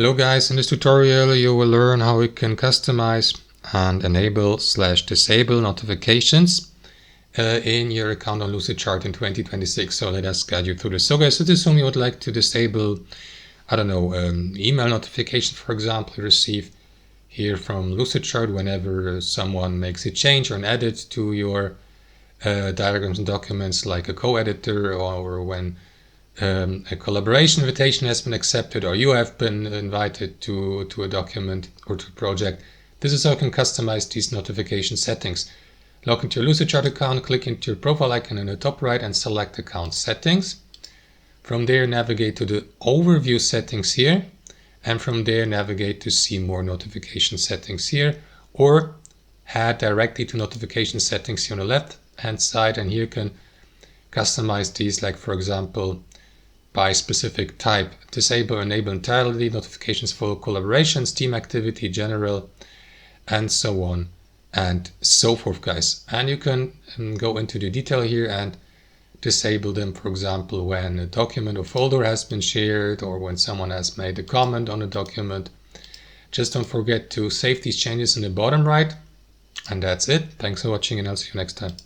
Hello guys, in this tutorial you will learn how we can customize and enable/disable notifications in your account on Lucidchart in 2026. So let us guide you through this. So guys, let's assume you would like to disable, I don't know, email notification, for example, you receive here from Lucidchart whenever someone makes a change or an edit to your diagrams and documents, like a co-editor, or when a collaboration invitation has been accepted, or you have been invited to a document or to a project. This is how you can customize these notification settings. Log into your Lucidchart account, click into your profile icon in the top right and select account settings. From there navigate to the overview settings here, and from there navigate to see more notification settings here, or head directly to notification settings here on the left hand side, and here you can customize these, like for example by specific type: disable or enable entirely notifications for collaborations, team activity, general, and so on and so forth, guys. And you can go into the detail here and disable them, for example, when a document or folder has been shared, or when someone has made a comment on a document. Just don't forget to save these changes in the bottom right. And that's it. Thanks for watching, and I'll see you next time.